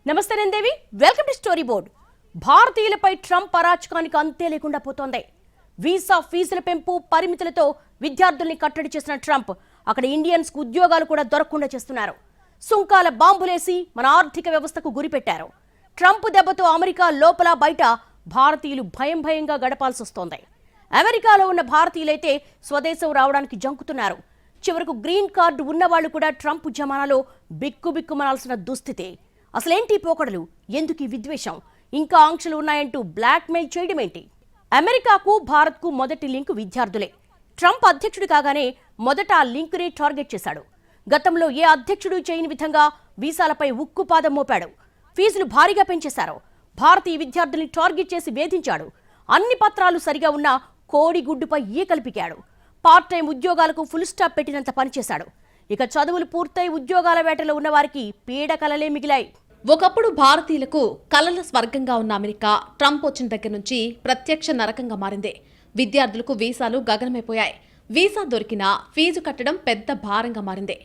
నమస్తే నందేవి, welcome to story board. భారతీయులపై ట్రంప్ అరాచకానికి అంతే లేకుండా పోతోంది. వీసా ఫీజుల పెంపు పరిమితులతో విద్యార్థుల్ని కట్టడి చేసిన ట్రంప్ అక్కడ ఇండియన్స్ కు ఉద్యోగాలు కూడా దొరకకుండా చేస్తున్నారు. సుంకాల బాంబులేసి మన ఆర్థిక వ్యవస్థకు గురిపెట్టారు. ట్రంప్ దెబ్బతో అమెరికా లోపల బయట భారతీయులు భయంగా గడపాల్సి వస్తోంది. అమెరికాలో ఉన్న భారతీయులైతే స్వదేశం రావడానికి జంకుతున్నారు. చివరకు గ్రీన్ కార్డు ఉన్నవాళ్లు కూడా ట్రంప్ జమానాలో బిక్కుమనాల్సిన దుస్థితి. అసలేంటి పోకడలు, ఎందుకు ఈ విద్వేషం, ఇంకా ఆంక్షలు ఉన్నాయంటూ బ్లాక్మెయిల్ చేయడం ఏంటి? అమెరికాకు భారత్కు మొదటి లింక్ విద్యార్థులే. ట్రంప్ అధ్యక్షుడు కాగానే మొదట ఆ లింకునే టార్గెట్ చేశాడు. గతంలో ఏ అధ్యక్షుడు చేయని విధంగా వీసాలపై ఉక్కుపాదం మోపాడు. ఫీజులు భారీగా పెంచేశారు. భారతీయ విద్యార్థుల్ని టార్గెట్ చేసి వేధించాడు. అన్ని పత్రాలు సరిగా ఉన్న కోడిగుడ్డుపై ఈకల్పికాడు. పార్ట్ టైం ఉద్యోగాలకు ఫుల్ స్టాప్ పెట్టినంత పనిచేశాడు. ఇక చదువులు పూర్తయి ఉద్యోగాల వేటలో ఉన్న వారికి పీడకలలే మిగిలాయి. ఒకప్పుడు భారతీయులకు కలల స్వర్గంగా ఉన్న అమెరికా ట్రంప్ వచ్చిన దగ్గర నుంచి ప్రత్యక్ష నరకంగా మారింది. విద్యార్థులకు వీసాలు గగనమైపోయాయి. వీసా దొరికినా ఫీజు కట్టడం పెద్ద భారంగా మారింది.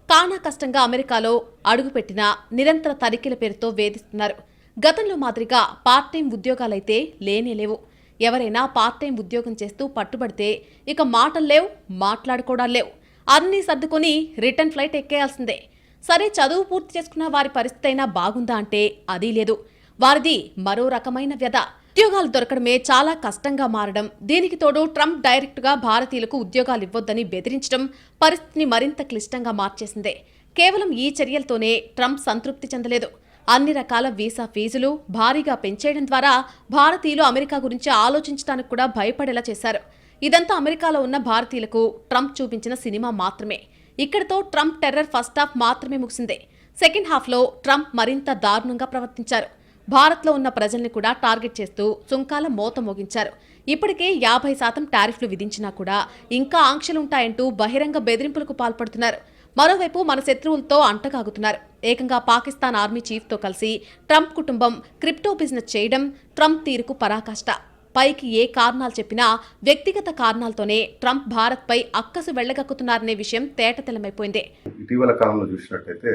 కానా కష్టంగా అమెరికాలో అడుగుపెట్టిన నిరంతర తనిఖీల పేరుతో వేధిస్తున్నారు. గతంలో మాదిరిగా పార్ట్ టైం ఉద్యోగాలైతే లేనేలేవు. ఎవరైనా పార్ట్ టైం ఉద్యోగం చేస్తూ పట్టుబడితే ఇక మాటలు లేవు, మాట్లాడుకోవడాలు లేవు. అన్నీ సర్దుకొని రిటర్న్ ఫ్లైట్ ఎక్కేయాల్సిందే. సరే, చదువు పూర్తి చేసుకున్న వారి పరిస్థితి అయినా బాగుందా అంటే అదీ లేదు. వారిది మరో రకమైన వ్యధ. ఉద్యోగాలు దొరకడమే చాలా కష్టంగా మారడం, దీనికి తోడు ట్రంప్ డైరెక్ట్గా భారతీయులకు ఉద్యోగాలు ఇవ్వొద్దని బెదిరించడం పరిస్థితిని మరింత క్లిష్టంగా మార్చేసిందే. కేవలం ఈ చర్యలతోనే ట్రంప్ సంతృప్తి చెందలేదు. అన్ని రకాల వీసా ఫీజులు భారీగా పెంచేయడం ద్వారా భారతీయులు అమెరికా గురించి ఆలోచించడానికి కూడా భయపడేలా చేశారు. ఇదంతా అమెరికాలో ఉన్న భారతీయులకు ట్రంప్ చూపించిన సినిమా మాత్రమే. ఇక్కడితో ట్రంప్ టెర్రర్ ఫస్ట్ హాఫ్ మాత్రమే ముగిసింది. సెకండ్ హాఫ్లో ట్రంప్ మరింత దారుణంగా ప్రవర్తించారు. భారత్లో ఉన్న ప్రజల్ని కూడా టార్గెట్ చేస్తూ సుంకాల మోత మోగించారు. ఇప్పటికే 50% టారిఫ్లు విధించినా కూడా ఇంకా ఆంక్షలుంటాయంటూ బహిరంగ బెదిరింపులకు పాల్పడుతున్నారు. మరోవైపు మన శత్రువులతో అంటగాగుతున్నారు. ఏకంగా పాకిస్తాన్ ఆర్మీ చీఫ్తో కలిసి ట్రంప్ కుటుంబం క్రిప్టో బిజినెస్ చేయడం ట్రంప్ తీరుకు పరాకాష్ట. పైకి ఏ కారణాలు చెప్పినా వ్యక్తిగత కారణాలతోనే ట్రంప్ భారత్పై అక్కసు వెళ్లగక్కుతున్నారనే విషయం తేటతెల్లమైపోయింది. ఇటీవల కాలంలో చూసినట్టయితే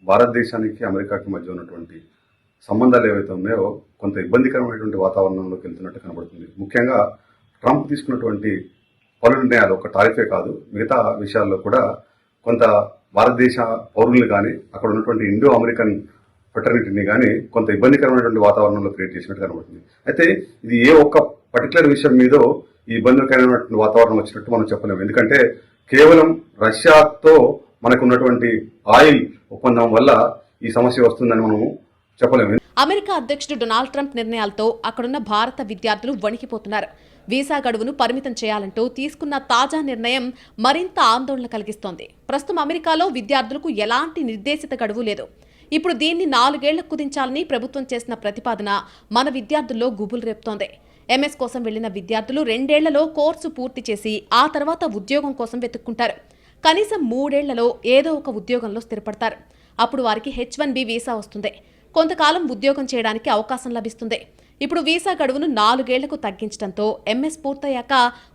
భారతదేశానికి అమెరికాకి మధ్య ఉన్నటువంటి సంబంధాలు ఏవైతే ఉన్నాయో కొంత ఇబ్బందికరమైనటువంటి వాతావరణంలోకి వెళ్తున్నట్టు కనబడుతుంది. ముఖ్యంగా ట్రంప్ తీసుకున్నటువంటి పలు నిర్ణయాలు ఒక టారిఫే కాదు, మిగతా విషయాల్లో కూడా కొంత భారతదేశ పౌరుల్ని కానీ అక్కడ ఉన్నటువంటి ఇండో అమెరికన్ ఫెటర్నిటీని కానీ కొంత ఇబ్బందికరమైనటువంటి వాతావరణంలో క్రియేట్ చేసినట్టు కనబడుతుంది. అయితే ఇది ఏ ఒక్క పర్టికులర్ విషయం మీద ఈ ఇబ్బందికరమైనటువంటి వాతావరణం వచ్చినట్టు మనం చెప్పలేము. ఎందుకంటే కేవలం రష్యాతో మనకు ఉన్నటువంటి ఆయిల్ ఒప్పందం వల్ల ఈ సమస్య వస్తుందని మనము చెప్పలేము. అమెరికా అధ్యక్షుడు డొనాల్డ్ ట్రంప్ నిర్ణయాలతో అక్కడున్న భారత విద్యార్థులు వణికిపోతున్నారు. వీసా గడువును పరిమితం చేయాలంటూ తీసుకున్న తాజా నిర్ణయం మరింత ఆందోళన కలిగిస్తోంది. ప్రస్తుతం అమెరికాలో విద్యార్థులకు ఎలాంటి నిర్దేశిత గడువు లేదు. ఇప్పుడు దీన్ని 4 ఏళ్లకు కుదించాలని ప్రభుత్వం చేసిన ప్రతిపాదన మన విద్యార్థుల్లో గుబులు రేపుతోంది. ఎంఎస్ కోసం వెళ్లిన విద్యార్థులు 2 ఏళ్లలో కోర్సు పూర్తి చేసి ఆ తర్వాత ఉద్యోగం కోసం వెతుక్కుంటారు. కనీసం 3 ఏళ్లలో ఏదో ఒక ఉద్యోగంలో స్థిరపడతారు. అప్పుడు వారికి H1B వీసా వస్తుంది. కొంతకాలం ఉద్యోగం చేయడానికి అవకాశం లభిస్తుంది. ఇప్పుడు వీసా గడువును 4 ఏళ్లకు తగ్గించడంతో ఎంఎస్ పూర్తయ్యాక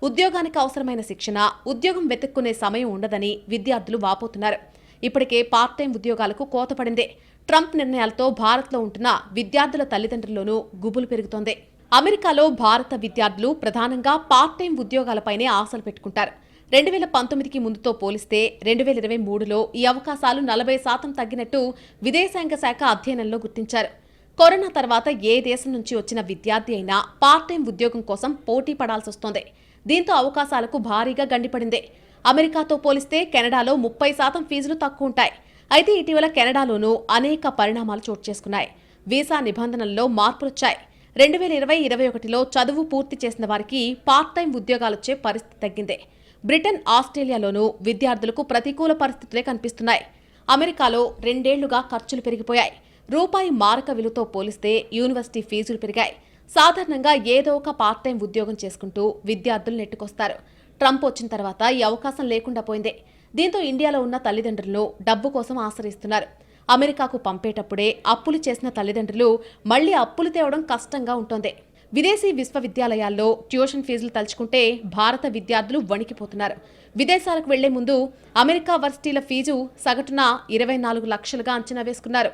ఉద్యోగానికి అవసరమైన శిక్షణ, ఉద్యోగం వెతుక్కునే సమయం ఉండదని విద్యార్థులు వాపోతున్నారు. ఇప్పటికే పార్ట్ టైం ఉద్యోగాలకు కోత పడింది. ట్రంప్ నిర్ణయాలతో భారత్లో ఉంటున్న విద్యార్థుల తల్లిదండ్రుల్లోనూ గుబులు పెరుగుతోంది. అమెరికాలో భారత విద్యార్థులు ప్రధానంగా పార్ట్ టైం ఉద్యోగాలపైనే ఆశలు పెట్టుకుంటారు. 2019కి ముందుతో పోలిస్తే 2023లో ఈ అవకాశాలు 40% తగ్గినట్టు విదేశాంగ శాఖ అధ్యయనంలో గుర్తించారు. కరోనా తర్వాత ఏ దేశం నుంచి వచ్చిన విద్యార్థి అయినా పార్ట్ టైం ఉద్యోగం కోసం పోటీ పడాల్సి వస్తోంది. దీంతో అవకాశాలకు భారీగా గండిపడింది. అమెరికాతో పోలిస్తే కెనడాలో 30% ఫీజులు తక్కువ ఉంటాయి. అయితే ఇటీవల కెనడాలోనూ అనేక పరిణామాలు చోటు చేసుకున్నాయి. వీసా నిబంధనల్లో మార్పులొచ్చాయి. 2020-21లో చదువు పూర్తి చేసిన వారికి పార్ట్ టైం ఉద్యోగాలొచ్చే పరిస్థితి తగ్గింది. బ్రిటన్, ఆస్ట్రేలియాలోనూ విద్యార్థులకు ప్రతికూల పరిస్థితులే కనిపిస్తున్నాయి. అమెరికాలో 2 ఏళ్లుగా ఖర్చులు పెరిగిపోయాయి. రూపాయి మారక విలువతో పోలిస్తే యూనివర్సిటీ ఫీజులు పెరిగాయి. సాధారణంగా ఏదో ఒక పార్ట్ టైం ఉద్యోగం చేసుకుంటూ విద్యార్థులు నెట్టుకొస్తారు. ట్రంప్ వచ్చిన తర్వాత ఈ అవకాశం లేకుండా పోయింది. దీంతో ఇండియాలో ఉన్న తల్లిదండ్రులను డబ్బు కోసం ఆశ్రయిస్తున్నారు. అమెరికాకు పంపేటప్పుడే అప్పులు చేసిన తల్లిదండ్రులు మళ్లీ అప్పులు తేవడం కష్టంగా ఉంటోంది. విదేశీ విశ్వవిద్యాలయాల్లో ట్యూషన్ ఫీజులు తలుచుకుంటే భారత విద్యార్థులు వణికిపోతున్నారు. విదేశాలకు వెళ్లే ముందు అమెరికా వర్సిటీల ఫీజు సగటున 24 లక్షలుగా అంచనా వేసుకున్నారు.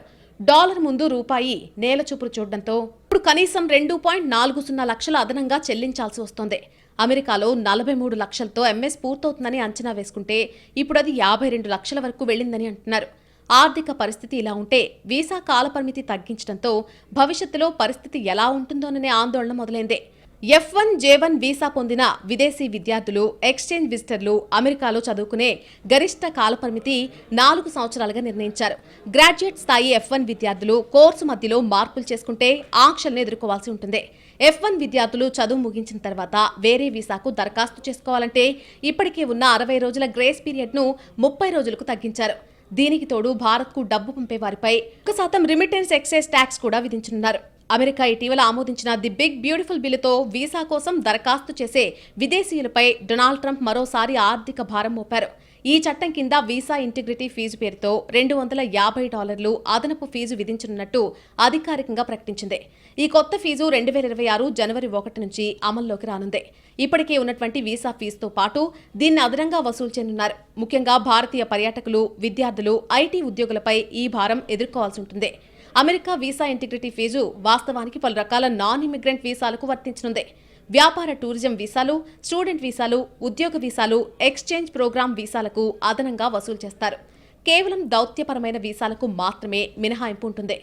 డాలర్ ముందు రూపాయి నేల చూపులు చూడడంతో ఇప్పుడు కనీసం 2.40 లక్షల అదనంగా చెల్లించాల్సి వస్తోంది. అమెరికాలో 43 లక్షలతో ఎంఎస్ పూర్తవుతుందని అంచనా వేసుకుంటే ఇప్పుడు అది 52 లక్షల వరకు వెళ్లిందని అంటున్నారు. ఆర్థిక పరిస్థితి ఇలా ఉంటే వీసా కాలపరిమితి తగ్గించడంతో భవిష్యత్తులో పరిస్థితి ఎలా ఉంటుందోననే ఆందోళన మొదలైంది. F1J1 వీసా పొందిన విదేశీ విద్యార్థులు, ఎక్స్చేంజ్ విజిటర్లు అమెరికాలో చదువుకునే గరిష్ట కాలపరిమితి 4 సంవత్సరాలుగా నిర్ణయించారు. గ్రాడ్యుయేట్ స్థాయి F1 విద్యార్థులు కోర్సు మధ్యలో మార్పులు చేసుకుంటే ఆంక్షలను ఎదుర్కోవాల్సి ఉంటుంది. F1 విద్యార్థులు చదువు ముగించిన తర్వాత వేరే వీసాకు దరఖాస్తు చేసుకోవాలంటే ఇప్పటికే ఉన్న 60 రోజుల గ్రేస్ పీరియడ్ను 30 రోజులకు తగ్గించారు. దీనికి తోడు భారత్కు డబ్బు పంపే వారిపై 1% రిమిటెన్స్ ఎక్సైజ్ ట్యాక్స్ కూడా విధించనున్నారు. అమెరికా ఇటీవల ఆమోదించిన ది బిగ్ బ్యూటిఫుల్ బిల్లుతో వీసా కోసం దరఖాస్తు చేసే విదేశీయులపై డొనాల్డ్ ట్రంప్ మరోసారి ఆర్థిక భారం మోపారు. ఈ చట్టం కింద వీసా ఇంటిగ్రిటీ ఫీజు పేరుతో $250 అదనపు ఫీజు విధించనున్నట్టు అధికారికంగా ప్రకటించింది. ఈ కొత్త ఫీజు 2026 జనవరి 1 నుంచి అమల్లోకి రానుంది. ఇప్పటికే ఉన్నటువంటి వీసా ఫీజుతో పాటు దీన్ని అదనంగా వసూలు చేయనున్నారు. ముఖ్యంగా భారతీయ పర్యాటకులు, విద్యార్థులు, ఐటీ ఉద్యోగులపై ఈ భారం ఎదుర్కోవాల్సి ఉంటుంది. అమెరికా వీసా ఇంటిగ్రిటీ ఫీజు వాస్తవానికి పలు రకాల నాన్ ఇమిగ్రెంట్ వీసాలకు వర్తించనుంది. వ్యాపార టూరిజం వీసాలు, స్టూడెంట్ వీసాలు, ఉద్యోగ వీసాలు, ఎక్స్చేంజ్ ప్రోగ్రామ్ వీసాలకు అదనంగా వసూలు చేస్తారు. కేవలం దౌత్యపరమైన వీసాలకు మాత్రమే మినహాయింపు ఉంటుంది.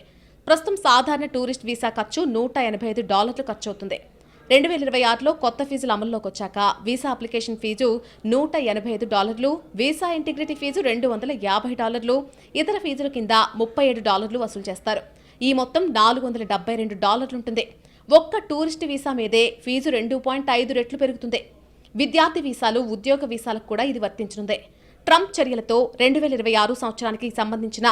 ప్రస్తుతం సాధారణ టూరిస్ట్ వీసా ఖర్చు $185 ఖర్చవుతుంది. 2026లో కొత్త ఫీజులు అమల్లోకి వచ్చాక visa application fee $185, visa integrity fee $250, ఇతర ఫీజుల కింద $37 వసూలు చేస్తారు. ఈ మొత్తం $472 ఉంటుంది. ఒక్క టూరిస్ట్ వీసా మీదే ఫీజు 2.5 రెట్లు పెరుగుతుంది. విద్యార్థి వీసాలు, ఉద్యోగ వీసాలకు కూడా ఇది వర్తించనుంది. ట్రంప్ చర్యలతో 2026 సంవత్సరానికి సంబంధించిన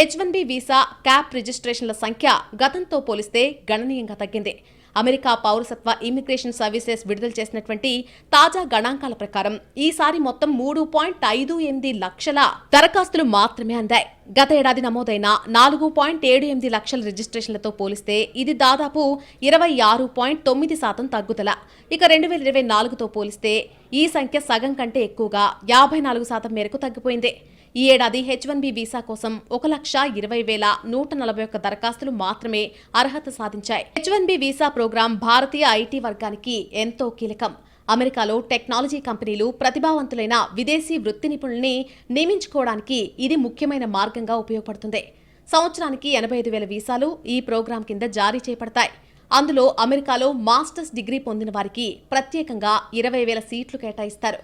H1B వీసా క్యాప్ రిజిస్ట్రేషన్ల సంఖ్య గతంతో పోలిస్తే గణనీయంగా తగ్గింది. అమెరికా పౌరసత్వ ఇమిగ్రేషన్ సర్వీసెస్ విడుదల చేసినటువంటి తాజా గణాంకాల ప్రకారం ఈసారి మొత్తం 3.58 లక్షల దరఖాస్తులు మాత్రమే అందాయి. గత ఏడాది నమోదైన 4.78 లక్షల రిజిస్ట్రేషన్లతో పోలిస్తే ఇది దాదాపు 26.9% తగ్గుదల. ఇక 2024తో పోలిస్తే ఈ సంఖ్య సగం కంటే ఎక్కువగా 54% మేరకు తగ్గిపోయింది. ఈ ఏడాది H1B వీసా కోసం 1,20,141 దరఖాస్తులు మాత్రమే అర్హత సాధించాయి. H1B visa programme Bharatiya IT వర్గానికి ఎంతో కీలకం. అమెరికాలో టెక్నాలజీ కంపెనీలు ప్రతిభావంతులైన విదేశీ వృత్తి నిపుణుల్ని నియమించుకోవడానికి ఇది ముఖ్యమైన మార్గంగా ఉపయోగపడుతుంది. సంవత్సరానికి 85,000 వీసాలు ఈ ప్రోగ్రాం కింద జారీ చేయబడతాయి. అందులో అమెరికాలో మాస్టర్స్ డిగ్రీ పొందిన వారికి ప్రత్యేకంగా 20,000 సీట్లు కేటాయిస్తారు.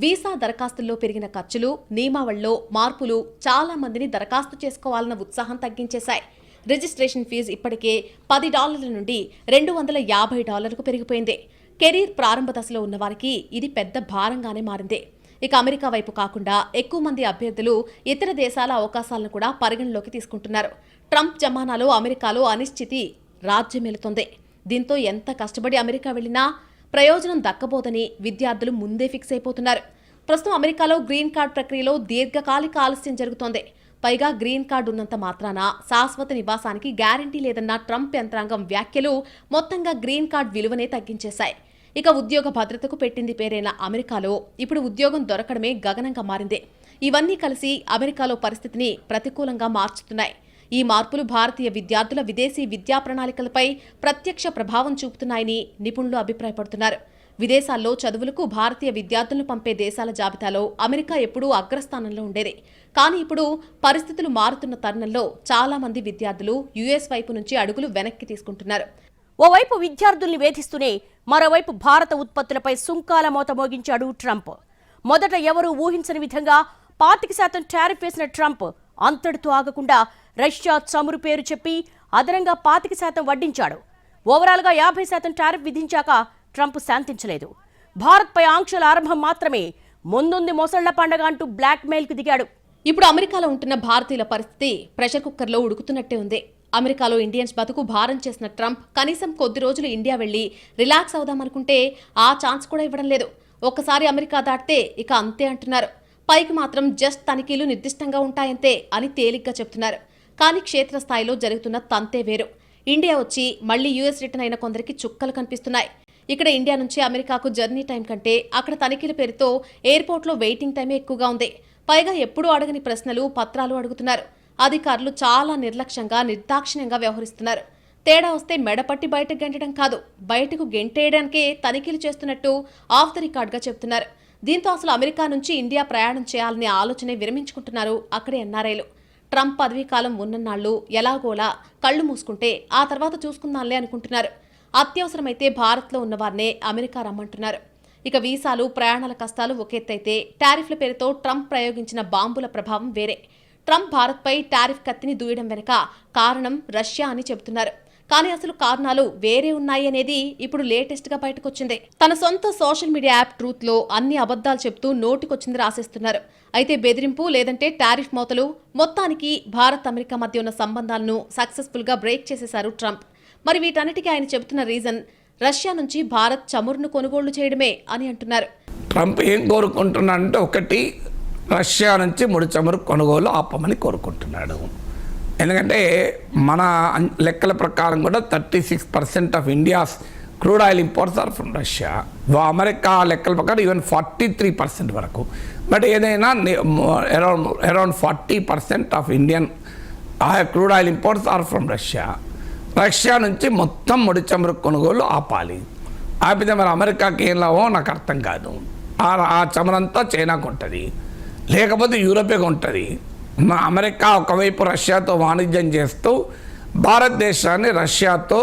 వీసా దరఖాస్తుల్లో పెరిగిన ఖర్చులు, నియమావళిలో మార్పులు చాలా మందిని దరఖాస్తు చేసుకోవాలన్న ఉత్సాహం తగ్గించేశాయి. రిజిస్ట్రేషన్ ఫీజు ఇప్పటికే $10 నుండి $250కు పెరిగిపోయింది. కెరీర్ ప్రారంభ దశలో ఉన్నవారికి ఇది పెద్ద భారంగానే మారింది. ఇక అమెరికా వైపు కాకుండా ఎక్కువ మంది అభ్యర్థులు ఇతర దేశాల అవకాశాలను కూడా పరిగణలోకి తీసుకుంటున్నారు. ట్రంప్ జమానాలో అమెరికాలో అనిశ్చితి రాజ్యమేలుతోంది. దీంతో ఎంత కష్టపడి అమెరికా వెళ్లినా ప్రయోజనం దక్కబోదని విద్యార్థులు ముందే ఫిక్స్ అయిపోతున్నారు. ప్రస్తుతం అమెరికాలో గ్రీన్ కార్డ్ ప్రక్రియలో దీర్ఘకాలిక ఆలస్యం జరుగుతోంది. పైగా గ్రీన్ కార్డు ఉన్నంత మాత్రాన శాశ్వత నివాసానికి గ్యారంటీ లేదన్న ట్రంప్ యంత్రాంగం వ్యాఖ్యలు మొత్తంగా గ్రీన్ కార్డ్ విలువనే తగ్గించేశాయి. ఇక ఉద్యోగ భద్రతకు పెట్టింది పేరైన అమెరికాలో ఇప్పుడు ఉద్యోగం దొరకడమే గగనంగా మారింది. ఇవన్నీ కలిసి అమెరికాలో పరిస్థితిని ప్రతికూలంగా మార్చుతున్నాయి. ఈ మార్పులు భారతీయ విద్యార్థుల విదేశీ విద్యా ప్రణాళికలపై ప్రత్యక్ష ప్రభావం చూపుతున్నాయని నిపుణులు అభిప్రాయపడుతున్నారు. విదేశాల్లో చదువులకు భారతీయ విద్యార్థులను పంపే దేశాల జాబితాలో అమెరికా ఎప్పుడూ అగ్రస్థానంలో ఉండేది. కానీ ఇప్పుడు పరిస్థితులు మారుతున్న తరుణంలో చాలా మంది విద్యార్థులు యుఎస్ వైపు నుంచి అడుగులు వెనక్కి తీసుకుంటున్నారు. ఓవైపు విద్యార్థుల్ని వేధిస్తూనే మరోవైపు భారత ఉత్పత్తులపై సుంకాల మోత మోగించాడు ట్రంప్. మొదట ఎవరూ ఊహించని విధంగా 25% టారిఫ్ వేసిన ట్రంప్ అంతటితో ఆగకుండా రష్యా చమురు పేరు చెప్పి అదనంగా 25% వడ్డించాడు. ఓవరాల్గా 50% టారిఫ్ విధించాక ట్రంప్ శాంతించలేదు. భారత్పై ఆంక్షల ఆరంభం మాత్రమే, ముందుంది మొసళ్ల పండగ అంటూ బ్లాక్ మెయిల్కు దిగాడు. ఇప్పుడు అమెరికాలో ఉంటున్న భారతీయుల పరిస్థితి ప్రెషర్ కుక్కర్లో ఉడుకుతున్నట్టే ఉంది. అమెరికాలో ఇండియన్స్ బతుకు భారం చేసిన ట్రంప్ కనీసం కొద్ది రోజులు ఇండియా వెళ్లి రిలాక్స్ అవుదామనుకుంటే ఆ ఛాన్స్ కూడా ఇవ్వడం లేదు. ఒక్కసారి అమెరికా దాటితే ఇక అంతే అంటున్నారు. పైకి మాత్రం జస్ట్ తనిఖీలు నిర్దిష్టంగా ఉంటాయంతే అని తేలిగ్గా చెప్తున్నారు. కానీ క్షేత్రస్థాయిలో జరుగుతున్న తంతే వేరు. ఇండియా వచ్చి మళ్లీ యూఎస్ రిటర్న్ అయిన కొందరికి చుక్కలు కనిపిస్తున్నాయి. ఇక్కడ ఇండియా నుంచి అమెరికాకు జర్నీ టైం కంటే అక్కడ తనిఖీల పేరుతో ఎయిర్పోర్ట్లో వెయిటింగ్ టైమే ఎక్కువగా ఉంది. పైగా ఎప్పుడూ అడగని ప్రశ్నలు, పత్రాలు అడుగుతున్నారు. అధికారులు చాలా నిర్లక్ష్యంగా నిర్దాక్షిణ్యంగా వ్యవహరిస్తున్నారు. తేడా వస్తే మెడపట్టి బయటకు గెంటడం కాదు, బయటకు గెంటేయడానికే తనిఖీలు చేస్తున్నట్టు ఆఫ్ ద రికార్డ్గా చెబుతున్నారు. దీంతో అసలు అమెరికా నుంచి ఇండియా ప్రయాణం చేయాలనే ఆలోచనే విరమించుకుంటున్నారు అక్కడి ఎన్ఆర్ఐలు. ట్రంప్ పదవీకాలం ఉన్నన్నాళ్లు ఎలాగోలా కళ్లు మూసుకుంటే ఆ తర్వాత చూసుకుందాంలే అనుకుంటున్నారు. అత్యవసరమైతే భారత్లో ఉన్నవారినే అమెరికా రమ్మంటున్నారు. ఇక వీసాలు, ప్రయాణాల కష్టాలు ఒకెత్తైతే టారిఫ్ల పేరుతో ట్రంప్ ప్రయోగించిన బాంబుల ప్రభావం వేరే. ట్రంప్ భారత్పై టారిఫ్ కత్తిని దూయడం వెనుక కారణం రష్యా అని చెబుతున్నారు. కానీ అసలు కారణాలు వేరే ఉన్నాయి అనేది ఇప్పుడు లేటెస్ట్ గా బయటకొచ్చింది. తన సొంత సోషల్ మీడియా యాప్ ట్రూత్ లో అన్ని అబద్ధాలు చెప్తూ నోటికొచ్చింది రాసేస్తున్నారు. అయితే బెదిరింపు లేదంటే టారిఫ్ మోతలు, మొత్తానికి భారత్ అమెరికా మధ్య ఉన్న సంబంధాలను సక్సెస్ఫుల్ గా బ్రేక్ చేసేశారు ట్రంప్. మరి వీటన్నిటికీ ఆయన చెబుతున్న రీజన్ రష్యా నుంచి భారత్ చమురును కొనుగోళ్లు చేయడమే అని అంటున్నారు. ట్రంప్ ఏం కోరుకుంటున్నాడంటే, ఒకటి, రష్యా నుంచి ముడి చమురు కొనుగోలు ఆపమని కోరుకుంటున్నాడు. ఎందుకంటే మన లెక్కల ప్రకారం కూడా 36% of India's crude oil imports are from Russia. America లెక్కల ప్రకారం ఈవెన్ 43% వరకు. బట్ ఏదైనా around 40% of Indian crude oil imports are from Russia. Russia నుంచి మొత్తం ముడి చమురు కొనుగోలు ఆపాలి. ఆపితే మరి అమెరికాకి ఏం లాభమో నాకు అర్థం కాదు. ఆ చమురంతా చైనాకు ఉంటుంది, లేకపోతే యూరోపేకి ఉంటుంది. అమెరికా ఒకవైపు రష్యాతో వాణిజ్యం చేస్తూ భారతదేశాన్ని రష్యాతో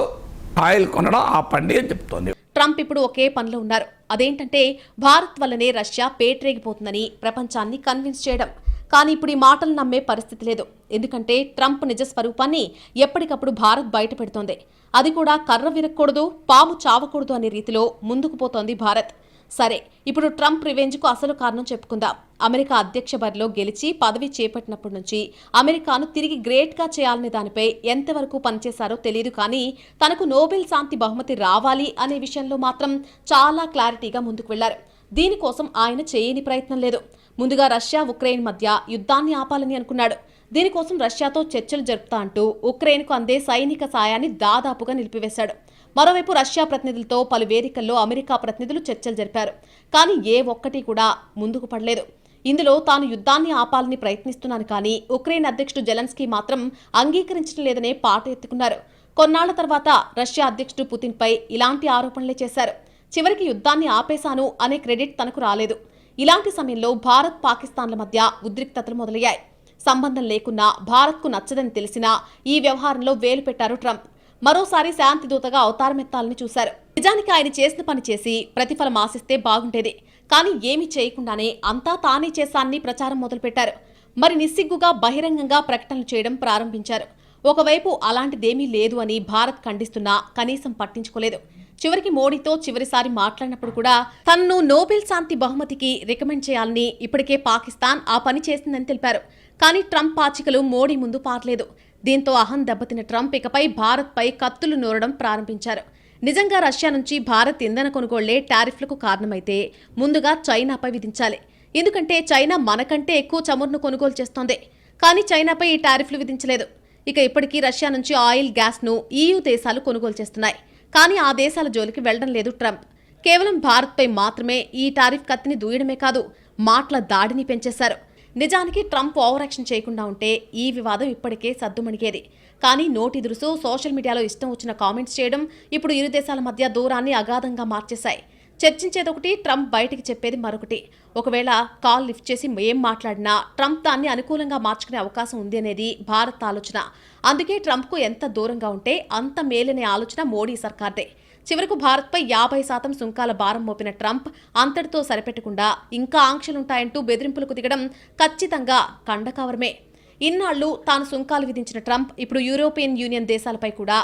ఆయిల్ కొనడం ఆపండి అని చెప్తోంది. ట్రంప్ ఇప్పుడు ఒకే పనిలో ఉన్నారు. అదేంటంటే భారత్ వల్లనే రష్యా పేటరేగిపోతుందని ప్రపంచాన్ని కన్విన్స్ చేయడం. కానీ ఇప్పుడు ఈ మాటలు నమ్మే పరిస్థితి లేదు. ఎందుకంటే ట్రంప్ నిజ స్వరూపాన్ని ఎప్పటికప్పుడు భారత్ బయట పెడుతోంది. అది కూడా కర్ర విరక్కూడదు, పాము చావకూడదు అనే రీతిలో ముందుకు పోతోంది భారత్. సరే, ఇప్పుడు ట్రంప్ రివెంజ్కు అసలు కారణం చెప్పుకుందాం. అమెరికా అధ్యక్ష బరిలో గెలిచి పదవి చేపట్టినప్పటి నుంచి అమెరికాను తిరిగి గ్రేట్గా చేయాలనే దానిపై ఎంతవరకు పనిచేశారో తెలియదు. కానీ తనకు నోబెల్ శాంతి బహుమతి రావాలి అనే విషయంలో మాత్రం చాలా క్లారిటీగా ముందుకు వెళ్లారు. దీనికోసం ఆయన చేయని ప్రయత్నం లేదు. ముందుగా రష్యా, ఉక్రెయిన్ మధ్య యుద్ధాన్ని ఆపాలని అనుకున్నాడు. దీనికోసం రష్యాతో చర్చలు జరుపుతా అంటూ ఉక్రెయిన్కు అందే సైనిక సాయాన్ని దాదాపుగా నిలిపివేశాడు. మరోవైపు రష్యా ప్రతినిధులతో పలు వేదికల్లో అమెరికా ప్రతినిధులు చర్చలు జరిపారు. కానీ ఏ ఒక్కటి కూడా ముందుకు పడలేదు. ఇందులో తాను యుద్ధాన్ని ఆపాలని ప్రయత్నిస్తున్నాను, కానీ ఉక్రెయిన్ అధ్యక్షుడు జెలెన్స్కీ మాత్రం అంగీకరించడం లేదనే పాట ఎత్తుకున్నారు. కొన్నాళ్ల తర్వాత రష్యా అధ్యక్షుడు పుతిన్పై ఇలాంటి ఆరోపణలే చేశారు. చివరికి యుద్ధాన్ని ఆపేశాను అనే క్రెడిట్ తనకు రాలేదు. ఇలాంటి సమయంలో భారత్, పాకిస్తాన్ల మధ్య ఉద్రిక్తతలు మొదలయ్యాయి. సంబంధం లేకున్నా, భారత్కు నచ్చదని తెలిసినా ఈ వ్యవహారంలో వేలు పెట్టారు ట్రంప్. మరోసారి శాంతి దూతగా అవతారమెత్తాలని చూశారు. నిజానికి ఆయన చేసిన పని చేసి ప్రతిఫలం ఆశిస్తే బాగుండేది. కానీ ఏమీ చేయకుండానే అంతా తానే చేశానని ప్రచారం మొదలుపెట్టారు. మరి నిస్సిగ్గుగా బహిరంగంగా ప్రకటనలు చేయడం ప్రారంభించారు. ఒకవైపు అలాంటిదేమీ లేదు అని భారత్ ఖండిస్తున్నా కనీసం పట్టించుకోలేదు. చివరికి మోడీతో చివరిసారి మాట్లాడినప్పుడు కూడా తనను నోబెల్ శాంతి బహుమతికి రికమెండ్ చేయాలని ఇప్పటికే పాకిస్తాన్ ఆ పని చేసిందని తెలిపారు. కానీ ట్రంప్ పాచికలు మోడీ ముందు పారలేదు. దీంతో అహం దెబ్బతిన్న ట్రంప్ ఇకపై భారత్పై కత్తులు నూరడం ప్రారంభించారు. నిజంగా రష్యా నుంచి భారత్ ఇంధన కొనుగోళ్లే టారిఫ్లకు కారణమైతే ముందుగా చైనాపై విధించాలి. ఎందుకంటే చైనా మనకంటే ఎక్కువ చమురును కొనుగోలు చేస్తోంది. కానీ చైనాపై ఈ టారిఫ్లు విధించలేదు. ఇక ఇప్పటికీ రష్యా నుంచి ఆయిల్, గ్యాస్ను EU దేశాలు కొనుగోలు చేస్తున్నాయి. కానీ ఆ దేశాల జోలికి వెళ్లడం లేదు ట్రంప్. కేవలం భారత్పై మాత్రమే ఈ టారిఫ్ కత్తిని దూయడమే కాదు, మాటల దాడిని పెంచేశారు. నిజానికి ట్రంప్ ఓవర్ యాక్షన్ చేయకుండా ఉంటే ఈ వివాదం ఇప్పటికే సద్దుమణిగేది. కానీ నోటి దురుసు, సోషల్ మీడియాలో ఇష్టం వచ్చిన కామెంట్స్ చేయడం ఇప్పుడు ఇరు దేశాల మధ్య దూరాన్ని అగాధంగా మార్చేశాయి. చర్చించేదొకటి, ట్రంప్ బయటికి చెప్పేది మరొకటి. ఒకవేళ కాల్ లిఫ్ట్ చేసి ఏం మాట్లాడినా ట్రంప్ దాన్ని అనుకూలంగా మార్చుకునే అవకాశం ఉంది అనేది భారత్ ఆలోచన. అందుకే ట్రంప్కు ఎంత దూరంగా ఉంటే అంత మేలనే ఆలోచన మోడీ సర్కార్దే. చివరకు భారత్పై 50% సుంకాల భారం మోపిన ట్రంప్ అంతటితో సరిపెట్టకుండా ఇంకా ఆంక్షలుంటాయంటూ బెదిరింపులకు దిగడం ఖచ్చితంగా కండకవరమే. ఇన్నాళ్లు తాను సుంకాలు విధించిన ట్రంప్ ఇప్పుడు యూరోపియన్ యూనియన్ దేశాలపై కూడా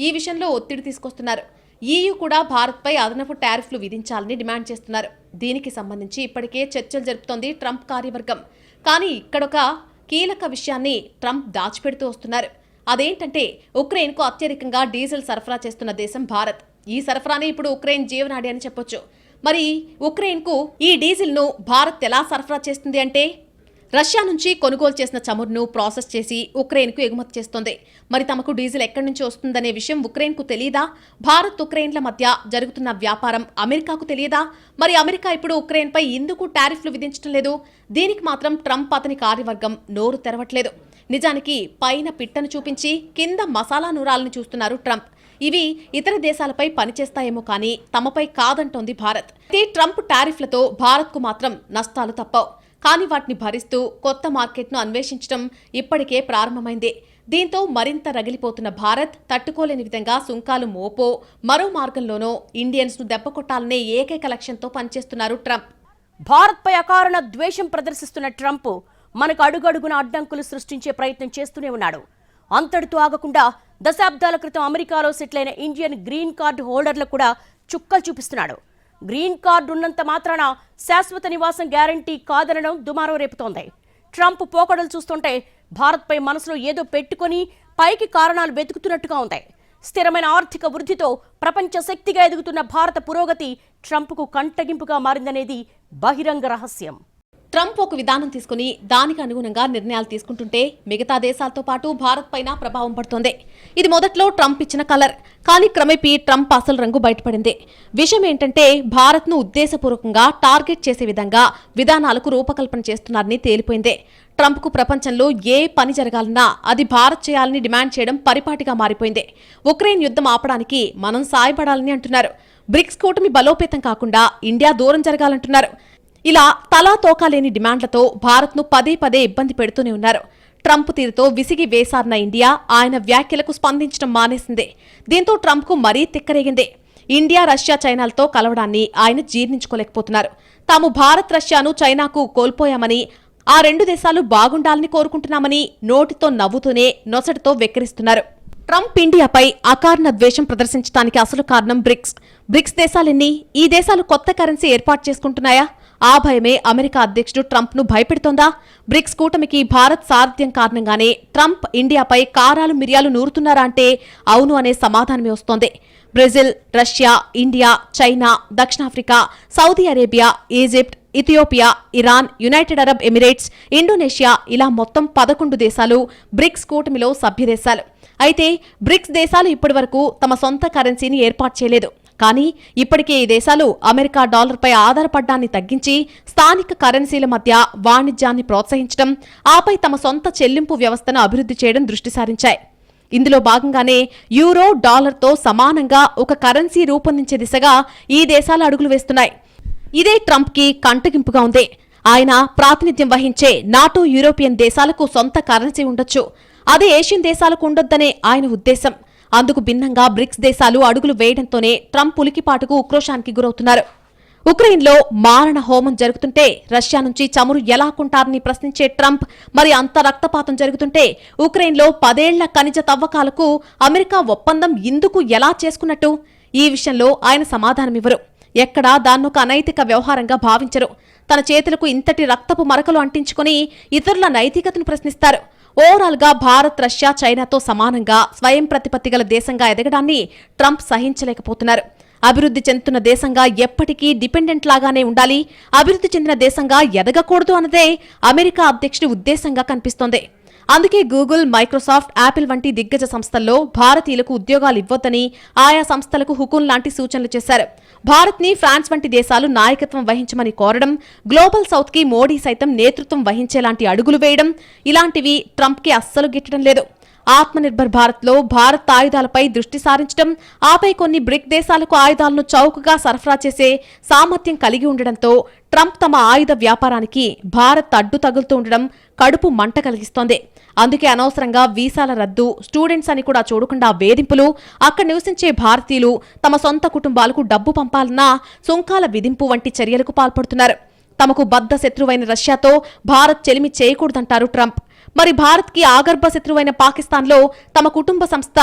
ఈ విషయంలో ఒత్తిడి తీసుకొస్తున్నారు. EU కూడా భారత్పై అదనపు టారిఫ్లు విధించాలని డిమాండ్ చేస్తున్నారు. దీనికి సంబంధించి ఇప్పటికే చర్చలు జరుపుతోంది ట్రంప్ కార్యవర్గం. కానీ ఇక్కడొక కీలక విషయాన్ని ట్రంప్ దాచిపెడుతూ వస్తున్నారు. అదేంటంటే ఉక్రెయిన్కు అత్యధికంగా డీజిల్ సరఫరా చేస్తున్న దేశం భారత్. ఈ సరఫరానే ఇప్పుడు ఉక్రెయిన్ జీవనాడి అని చెప్పొచ్చు. మరి ఉక్రెయిన్కు ఈ డీజిల్ను భారత్ ఎలా సరఫరా చేస్తుంది అంటే, రష్యా నుంచి కొనుగోలు చేసిన చమురును ప్రాసెస్ చేసి ఉక్రెయిన్కు ఎగుమతి చేస్తోంది. మరి తమకు డీజిల్ ఎక్కడి నుంచి వస్తుందనే విషయం ఉక్రెయిన్కు తెలియదా? భారత్, ఉక్రెయిన్ల మధ్య జరుగుతున్న వ్యాపారం అమెరికాకు తెలియదా? మరి అమెరికా ఇప్పుడు ఉక్రెయిన్పై ఎందుకు టారిఫ్లు విధించడం లేదు? దీనికి మాత్రం ట్రంప్, అతని కార్యవర్గం నోరు తెరవట్లేదు. నిజానికి పైన పిట్టను చూపించి కింద మసాలా నూరాలను చూస్తున్నారు ట్రంప్. ఇవి ఇతర దేశాలపై పనిచేస్తాయేమో కానీ తమపై కాదంటోంది భారత్. అయితే ట్రంప్ టారిఫ్లతో భారత్కు మాత్రం నష్టాలు తప్పవు. కానీ వాటిని భరిస్తూ కొత్త మార్కెట్ను అన్వేషించడం ఇప్పటికే ప్రారంభమైంది. దీంతో మరింత రగిలిపోతున్న భారత్ తట్టుకోలేని విధంగా సుంకాలు మోపో మరో మార్గంలోనో ఇండియన్స్ను దెబ్బకొట్టాలనే ఏకైక లక్ష్యంతో పనిచేస్తున్నారు ట్రంప్. భారత్పై అకారణ ద్వేషం ప్రదర్శిస్తున్న ట్రంప్ మనకు అడుగడుగున అడ్డంకులు సృష్టించే ప్రయత్నం చేస్తూనే ఉన్నాడు. అంతటితో ఆగకుండా దశాబ్దాల క్రితం అమెరికాలో సెటిల్ అయిన ఇండియన్ గ్రీన్ కార్డు హోల్డర్లకు కూడా చుక్కలు చూపిస్తున్నాడు. గ్రీన్ కార్డు ఉన్నంత మాత్రాన శాశ్వత నివాసం గ్యారంటీ కాదనడం దుమారం రేపుతోంది. ట్రంప్ పోకడలు చూస్తుంటే భారత్పై మనసులో ఏదో పెట్టుకొని పైకి కారణాలు వెతుకుతున్నట్టుగా ఉంది. స్థిరమైన ఆర్థిక వృద్ధితో ప్రపంచ శక్తిగా ఎదుగుతున్న భారత పురోగతి ట్రంప్కు కంటగింపుగా మారిందనేది బహిరంగ రహస్యం. ట్రంప్ ఒక విధానం తీసుకుని దానికి అనుగుణంగా నిర్ణయాలు తీసుకుంటుంటే మిగతా దేశాలతో పాటు భారత్ పైన ప్రభావం పడుతోంది. ఇది మొదట్లో ట్రంప్ ఇచ్చిన కలర్, కానీ క్రమేపీ ట్రంప్ అసలు రంగు బయటపడింది. విషయం ఏంటంటే భారత్ను ఉద్దేశపూర్వకంగా టార్గెట్ చేసే విధంగా విధానాలకు రూపకల్పన చేస్తున్నారని తేలిపోయింది. ట్రంప్కు ప్రపంచంలో ఏ పని జరగాలన్నా అది భారత్ చేయాలని డిమాండ్ చేయడం పరిపాటిగా మారిపోయింది. ఉక్రెయిన్ యుద్ధం ఆపడానికి మనం సాయపడాలని అంటున్నారు. బ్రిక్స్ కూటమి బలోపేతం కాకుండా ఇండియా దూరం జరగాలంటున్నారు. ఇలా తలా తోకాలేని డిమాండ్లతో భారత్ను పదే పదే ఇబ్బంది పెడుతూనే ఉన్నారు. ట్రంప్ తీరుతో విసిగి వేసారిన ఇండియా ఆయన వ్యాఖ్యలకు స్పందించడం మానేసింది. దీంతో ట్రంప్కు మరీ తిక్కరేగింది. ఇండియా, రష్యా, చైనాలతో కలవడాన్ని ఆయన జీర్ణించుకోలేకపోతున్నారు. తాము భారత్, రష్యాను చైనాకు కోల్పోయామని, ఆ రెండు దేశాలు బాగుండాలని కోరుకుంటున్నామని నోటితో నవ్వుతూనే నొసటితో వెక్కిరిస్తున్నారు. ట్రంప్ ఇండియాపై అకారణ ద్వేషం ప్రదర్శించడానికి అసలు కారణం బ్రిక్స్ దేశాలెన్ని? ఈ దేశాలు కొత్త కరెన్సీ ఏర్పాటు చేసుకుంటున్నాయా? ఆ భయమే అమెరికా అధ్యక్షుడు ట్రంప్ను భయపెడుతోందా? బ్రిక్స్ కూటమికి భారత్ సారథ్యం కారణంగానే ట్రంప్ ఇండియాపై కారాలు మిరియాలు నూరుతున్నారా అంటే అవును అనే సమాధానమే వస్తోంది. బ్రెజిల్, రష్యా, ఇండియా, చైనా, దక్షిణాఫ్రికా, Saudi Arabia, Egypt, Ethiopia, Iran, United Arab Emirates, Indonesia ఇలా మొత్తం 11 దేశాలు బ్రిక్స్ కూటమిలో సభ్యదేశాలు. అయితే బ్రిక్స్ దేశాలు ఇప్పటివరకు తమ సొంత కరెన్సీని ఏర్పాటు చేయలేదు. కానీ ఇప్పటికే ఈ దేశాలు అమెరికా డాలర్పై ఆధారపడ్డాన్ని తగ్గించి స్థానిక కరెన్సీల మధ్య వాణిజ్యాన్ని ప్రోత్సహించడం, ఆపై తమ సొంత చెల్లింపు వ్యవస్థను అభివృద్ధి చేయడం దృష్టి సారించాయి. ఇందులో భాగంగానే యూరో, డాలర్తో సమానంగా ఒక కరెన్సీ రూపొందించే దిశగా ఈ దేశాలు అడుగులు వేస్తున్నాయి. ఇదే ట్రంప్కి కంటగింపుగా ఉంది. ఆయన ప్రాతినిధ్యం వహించే నాటో, యూరోపియన్ దేశాలకు సొంత కరెన్సీ ఉండొచ్చు, అదే ఏషియన్ దేశాలకు ఉండొద్దనే ఆయన ఉద్దేశం. అందుకు భిన్నంగా బ్రిక్స్ దేశాలు అడుగులు వేయడంతోనే ట్రంప్ ఉలికిపాటుకు ఉక్రోషానికి గురవుతున్నారు. ఉక్రెయిన్లో మారణ హోమం జరుగుతుంటే రష్యా నుంచి చమురు ఎలా కొంటారని ప్రశ్నించే ట్రంప్, మరి అంత రక్తపాతం జరుగుతుంటే ఉక్రెయిన్లో 10 ఏళ్ల ఖనిజ తవ్వకాలకు అమెరికా ఒప్పందం ఇందుకు ఎలా చేసుకున్నట్టు? ఈ విషయంలో ఆయన సమాధానమివ్వరు. ఎక్కడా దాన్నొక అనైతిక వ్యవహారంగా భావించరు. తన చేతులకు ఇంతటి రక్తపు మరకలు అంటించుకుని ఇతరుల నైతికతను ప్రశ్నిస్తారు. ఓవరాల్ గా భారత్, రష్యా, చైనాతో సమానంగా స్వయం ప్రతిపత్తి గల దేశంగా ఎదగడాన్ని ట్రంప్ సహించలేకపోతున్నారు. అభివృద్ధి చెందుతున్న దేశంగా ఎప్పటికీ డిపెండెంట్ లాగానే ఉండాలి, అభివృద్ధి చెందిన దేశంగా ఎదగకూడదు అన్నదే అమెరికా అధ్యక్షుడి ఉద్దేశంగా కనిపిస్తోంది. అందుకే గూగుల్, మైక్రోసాఫ్ట్, యాపిల్ వంటి దిగ్గజ సంస్థల్లో భారతీయులకు ఉద్యోగాలు ఇవ్వొద్దని ఆయా సంస్థలకు హుకుం లాంటి సూచనలు చేశారు. భారత్ని ఫ్రాన్స్ వంటి దేశాలు నాయకత్వం వహించమని కోరడం, గ్లోబల్ సౌత్కి మోడీ సైతం నేతృత్వం వహించేలాంటి అడుగులు వేయడం, ఇలాంటివి ట్రంప్కి అస్సలు గిట్టడం లేదు. ఆత్మనిర్భర్ భారత్లో భారత్ ఆయుధాలపై దృష్టి సారించడం, ఆపై కొన్ని బ్రిక్ దేశాలకు ఆయుధాలను చౌకగా సరఫరా చేసే సామర్థ్యం కలిగి ఉండడంతో ట్రంప్ తమ ఆయుధ వ్యాపారానికి భారత్ అడ్డు తగులుతూ ఉండడం కడుపు మంట కలిగిస్తోంది. అందుకే అనవసరంగా వీసాల రద్దు, స్టూడెంట్స్ అని కూడా చూడకుండా వేధింపులు, అక్కడ నివసించే భారతీయులు తమ సొంత కుటుంబాలకు డబ్బు పంపాలన్నా సుంకాల విధింపు వంటి చర్యలకు పాల్పడుతున్నారు. తమకు బద్ధ శత్రువైన రష్యాతో భారత్ చెలిమి చేయకూడదంటారు ట్రంప్. మరి భారత్కి ఆగర్భ శత్రువైన పాకిస్తాన్లో తమ కుటుంబ సంస్థ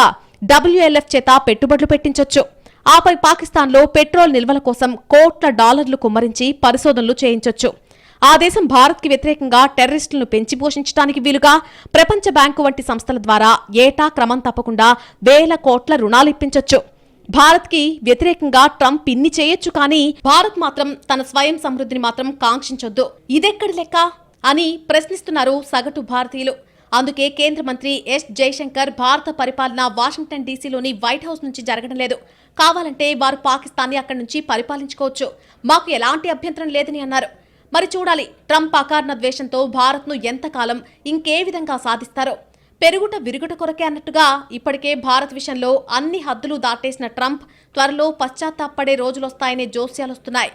WLF చేత పెట్టుబడులు పెట్టించొచ్చు. ఆపై పాకిస్తాన్లో పెట్రోల్ నిల్వల కోసం కోట్ల డాలర్లు కుమ్మరించి పరిశోధనలు చేయించొచ్చు. ఆ దేశం భారత్కి వ్యతిరేకంగా టెర్రరిస్టులను పెంచి పోషించడానికి వీలుగా ప్రపంచ బ్యాంకు వంటి సంస్థల ద్వారా ఏటా క్రమం తప్పకుండా వేల కోట్ల రుణాలు ఇప్పించొచ్చు. భారత్కి వ్యతిరేకంగా ట్రంప్ ఇన్ని చేయొచ్చు, కానీ భారత్ మాత్రం తన స్వయం సమృద్ధిని మాత్రం కాంక్షించొద్దు. ఇదెక్కడి లెక్క అని ప్రశ్నిస్తున్నారు సగటు భారతీయులు. అందుకే కేంద్ర మంత్రి ఎస్ జైశంకర్ భారత పరిపాలన వాషింగ్టన్ డీసీలోని వైట్ హౌస్ నుంచి జరగడం లేదు, కావాలంటే వారు పాకిస్తాన్ని అక్కడి నుంచి పరిపాలించుకోవచ్చు, మాకు ఎలాంటి అభ్యంతరం లేదని అన్నారు. మరి చూడాలి ట్రంప్ అకారణ ద్వేషంతో భారత్ను ఎంతకాలం ఇంకే విధంగా సాధిస్తారో. పెరుగుట విరుగుట కొరకే అన్నట్టుగా ఇప్పటికే భారత్ విషయంలో అన్ని హద్దులు దాటేసిన ట్రంప్ త్వరలో పశ్చాత్తాపడే రోజులొస్తాయనే జోస్యాలొస్తున్నాయి.